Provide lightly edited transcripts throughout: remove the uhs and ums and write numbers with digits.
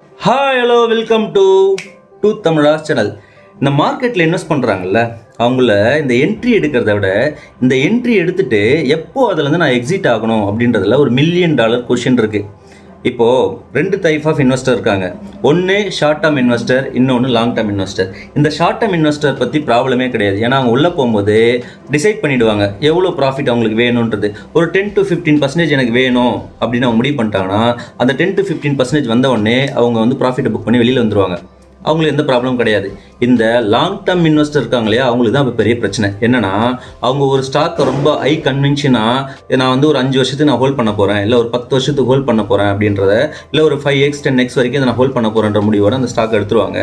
Hi hello welcome to Tamizha channel. இந்த மார்க்கெட்டில் invest பண்ணுறாங்கல்ல, அவங்கள இந்த என்ட்ரி எடுக்கிறத விட இந்த என்ட்ரி எடுத்துகிட்டு எப்போ அதுலேருந்து நான் எக்ஸிட் ஆகணும் அப்படின்றதுல ஒரு $1 மில்லியன் கொஷின் இருக்குது. இப்போது 2 டைப் ஆஃப் இன்வெஸ்டர் இருக்காங்க. ஒன்று ஷார்ட் டேர்ம் இன்வெஸ்டர், இன்னொன்று லாங் டேர்ம் இன்வெஸ்டர். இந்த ஷார்ட் டேர்ம் இன்வெஸ்டர் பற்றி ப்ராப்ளமே கிடையாது. ஏன்னா அவங்க உள்ளே போகும்போது டிசைட் பண்ணிவிடுவாங்க எவ்வளோ ப்ராஃபிட் அவங்களுக்கு வேணுன்றது. ஒரு 10 to 15% எனக்கு வேணும் அப்படின்னு அவங்க முடிவு பண்ணிட்டாங்கன்னா அந்த 10 to 15% வந்த உடனே அவங்க வந்து ப்ராஃபிட்டை புக் பண்ணி வெளியில் வந்துடுவாங்க. அவங்களுக்கு எந்த ப்ராப்ளமும் கிடையாது. இந்த லாங் டேர்ம் இன்வெஸ்டர் இருக்காங்க இல்லையா, அவங்களுக்கு தான் இப்போ பெரிய பிரச்சனை. என்னென்னா அவங்க ஒரு ஸ்டாக்கை ரொம்ப ஹை கன்வின்ஷனாக நான் வந்து ஒரு 5 வருஷத்துக்கு நான் ஹோல்ட் பண்ண போகிறேன், இல்லை ஒரு 10 வருஷத்துக்கு ஹோல்ட் பண்ண போகிறேன் அப்படின்றத, இல்லை ஒரு 5x 10x வரைக்கும் இதை நான் ஹோல்ட் பண்ண போகிறேன்ற முடிவோட அந்த ஸ்டாக் எடுத்துருவாங்க.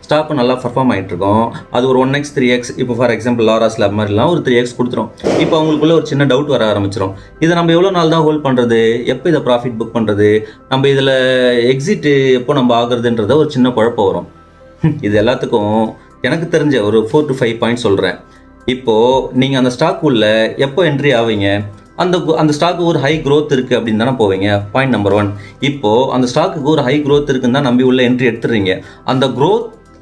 ஸ்டாக்கு நல்லா பர்ஃபார்ம் ஆகிட்டு இருக்கும். அது ஒரு 1x 3x, இப்போ ஃபார் எக்ஸாம்பிள் லாராஸ் லேப் மாதிரிலாம் ஒரு 3x கொடுத்துரும். இப்போ அவங்களுக்குள்ள ஒரு சின்ன டவுட் வர ஆரம்பிச்சிடும். இதை நம்ம எவ்வளோ நாள் தான் ஹோல்ட் பண்ணுறது, எப்போ இதை ப்ராஃபிட் புக் பண்ணுறது, நம்ம இதில் எக்ஸிட் எப்போ நம்ம ஆகுறதுன்றத ஒரு சின்ன குழப்பம் வரும். இது எல்லாத்துக்கும் எனக்கு தெரிஞ்ச ஒரு 4 to 5 பாயிண்ட்ஸ் சொல்கிறேன். இப்போது நீங்கள் அந்த ஸ்டாக் உள்ள எப்போ என்ட்ரி ஆவீங்க, அந்த ஸ்டாக்கு ஒரு ஹை க்ரோத் இருக்குது அப்படின்னு தானே போவீங்க. Point number 1. இப்போது அந்த ஸ்டாக்குக்கு ஒரு ஹை க்ரோத் இருக்குன்னு தான் நம்பி உள்ள என்ட்ரி எடுத்துடுறீங்க.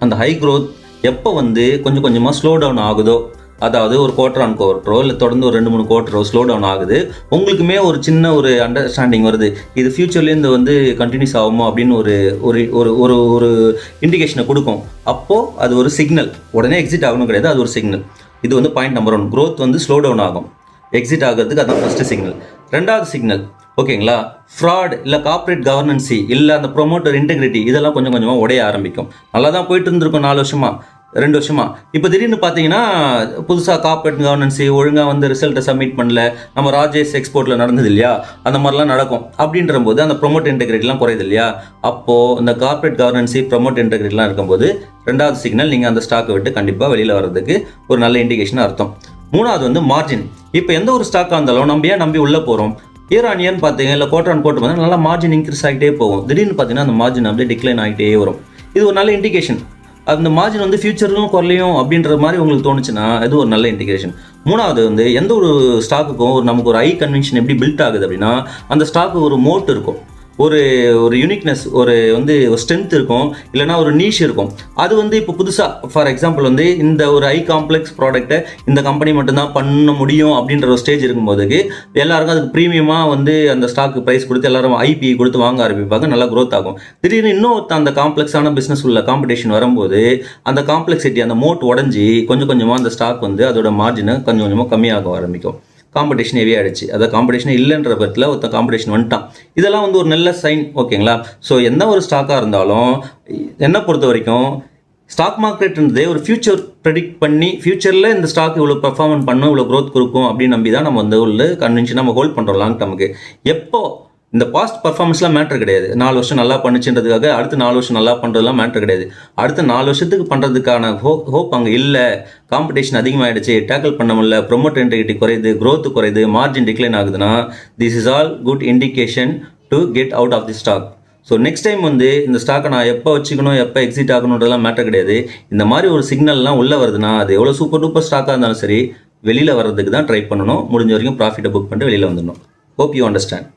அந்த ஹை க்ரோத் எப்போ வந்து கொஞ்சம் கொஞ்சமாக ஸ்லோ டவுன் ஆகுதோ, அதாவது ஒரு குவார்டர் ஆன் குவார்டரோ இல்லை தொடர்ந்து ஒரு 2-3 குவார்டரோ ஸ்லோ டவுன் ஆகுது, உங்களுக்குமே ஒரு சின்ன ஒரு அண்டர்ஸ்டாண்டிங் வருது, இது ஃப்யூச்சர்லேருந்து வந்து கண்டினியூஸ் ஆகுமோ அப்படின்னு ஒரு ஒரு ஒரு ஒரு இண்டிகேஷனை கொடுக்கும். அப்போது அது ஒரு சிக்னல். உடனே எக்ஸிட் ஆகணும் கிடையாது, அது ஒரு சிக்னல். இது வந்து பாயிண்ட் நம்பர் 1. க்ரோத் வந்து ஸ்லோ டவுன் ஆகும், எக்ஸிட் ஆகிறதுக்கு அதான் ஃபஸ்ட்டு சிக்னல். 2வது சிக்னல் ஓகேங்களா, ஃப்ராட் இல்லை கார்ப்பரேட் கவர்னன்சி இல்லை அந்த ப்ரொமோட்டர் இன்டெகிரிட்டி இதெல்லாம் கொஞ்சம் கொஞ்சமாக உடைய ஆரம்பிக்கும். நல்லா தான் போயிட்டு இருந்திருக்கும் 4 வருஷமாக 2 வருஷமா. இப்போ திடீர்னு பார்த்தீங்கன்னா புதுசாக கார்ப்பரேட் கவர்னன்சி ஒழுங்காக வந்து ரிசல்ட்டை சப்மிட் பண்ணல, நம்ம ராஜேஷ் எக்ஸ்போர்ட்டில் நடந்தது இல்லையா, அந்த மாதிரிலாம் நடக்கும். அப்படின்ற போது அந்த ப்ரொமோட் இன்டெகிரிட்டிலாம் குறையுது இல்லையா. அப்போது இந்த கார்ப்பரேட் கவர்னன்சி ப்ரொமோட் இன்டெகிரிட்டிலாம் இருக்கும்போது 2வது சிக்னல் நீங்கள் அந்த ஸ்டாக்கை விட்டு கண்டிப்பாக வெளியில் வர்றதுக்கு ஒரு நல்ல இண்டிகேஷன் அர்த்தம். 3வது வந்து மார்ஜின். இப்போ எந்த ஒரு ஸ்டாக்காக இருந்தாலும் நம்பி உள்ளே போகிறோம், இயர் ஆன் இயர்னு பார்த்தீங்க இல்லை குவார்டர் ஆன் குவார்டர் பார்த்தீங்கன்னா நல்லா மார்ஜின் இன்க்ரீஸ் ஆகிட்டே போகும். திடீர்னு பார்த்தீங்கன்னா அந்த மார்ஜின் அப்படியே டிக்ளைன் ஆகிட்டே வரும். இது ஒரு நல்ல இண்டிகேஷன். அந்த மார்ஜின் வந்து ஃபியூச்சரும் குறையும் அப்படின்ற மாதிரி உங்களுக்கு தோணுச்சுன்னா இது ஒரு நல்ல இண்டிகேஷன். 3வது வந்து எந்த ஒரு ஸ்டாக்குக்கும் நமக்கு ஒரு ஹை கன்வின்ஷன் எப்படி பில்ட் ஆகுது அப்படின்னா, அந்த ஸ்டாக்கு ஒரு மோட் இருக்கும், ஒரு யூனிக்னஸ், ஒரு ஸ்ட்ரென்த் இருக்கும், இல்லைனா ஒரு நீஷ் இருக்கும். அது வந்து இப்போ புதுசாக ஃபார் எக்ஸாம்பிள் வந்து இந்த ஒரு ஹை காம்ப்ளெக்ஸ் ப்ராடக்ட்டை இந்த கம்பெனி மட்டும்தான் பண்ண முடியும் அப்படின்ற ஒரு ஸ்டேஜ் இருக்கும்போதுக்கு எல்லாருக்கும் அதுக்கு ப்ரீமியமாக வந்து அந்த ஸ்டாக்கு ப்ரைஸ் கொடுத்து எல்லாரும் ஐபி கொடுத்து வாங்க ஆரம்பிப்பாங்க, நல்லா க்ரோத் ஆகும். திடீர்னு இன்னும் அந்த காம்ப்ளெக்ஸான பிஸ்னஸ் உள்ள காம்படிஷன் வரும்போது அந்த காம்ப்ளெக்சிட்டி, அந்த மோட் உடஞ்சி கொஞ்சம் கொஞ்சமாக அந்த ஸ்டாக் வந்து அதோட மார்ஜினை கொஞ்சம் கொஞ்சமாக கம்மியாக ஆரம்பிக்கும். காம்படிஷன் ஹெவி ஆகிடுச்சு, அதாவது காம்படிஷன் இல்லைன்ற பட்சத்தில் ஒருத்த காம்படிஷன் வந்துட்டான். இதெல்லாம் வந்து ஒரு நல்ல சைன். ஓகேங்களா. ஸோ எந்த ஒரு ஸ்டாக்காக இருந்தாலும் என்னை பொறுத்த வரைக்கும் ஸ்டாக் மார்க்கெட்ன்றதே ஒரு ஃபியூச்சர் ப்ரெடிக்ட் பண்ணி ஃபியூச்சரில் இந்த ஸ்டாக் இவ்வளோ பர்ஃபார்மன்ஸ் பண்ணும், இவ்வளோ க்ரோத் கொடுக்கும் அப்படின்னு நம்பி தான் நம்ம வந்து உள்ள கன்வின்ஷன் நம்ம ஹோல்ட் பண்ணுறோம் லாங் டேர்முக்கு. எப்போ இந்த பாஸ்ட் பர்ஃபார்மன்ஸ்லாம் மேட்ரு கிடையாது. 4 வருஷம் நல்லா பண்ணுச்சுன்றதுக்காக அடுத்த 4 வருஷம் நல்லா பண்ணுறதுலாம் மேட்ரு கிடையாது. அடுத்த 4 வருஷத்துக்கு பண்ணுறதுக்கான ஹோப் அங்கே இல்லை. காம்படிஷன் அதிகமாகிடுச்சு, டேக்கிள் பண்ண முடியல, ப்ரொமோட் இன்டெகிரிட்டி குறையுது, க்ரோத் குறையுது, மார்ஜின் டிக்ளைன் ஆகுதுன்னா this is all good indication to get out of the stock. So next time வந்து இந்த ஸ்டாக்கை நான் எப்போ வச்சுக்கணும், எப்போ எக்ஸிட் ஆகணுன்றதெல்லாம் மேட்டர் கிடையாது. இந்த மாதிரி ஒரு சிக்னல்லாம் உள்ளே வருதுன்னா அது எவ்வளோ சூப்பர் டூப்பர் ஸ்டாக்காக இருந்தாலும் சரி வெளியில் வர்றதுக்கு தான் ட்ரை பண்ணணும். முடிஞ்ச வரைக்கும் ப்ராஃபிட்டை புக் பண்ணிட்டு வெளியில் வந்துடணும். Hope you understand.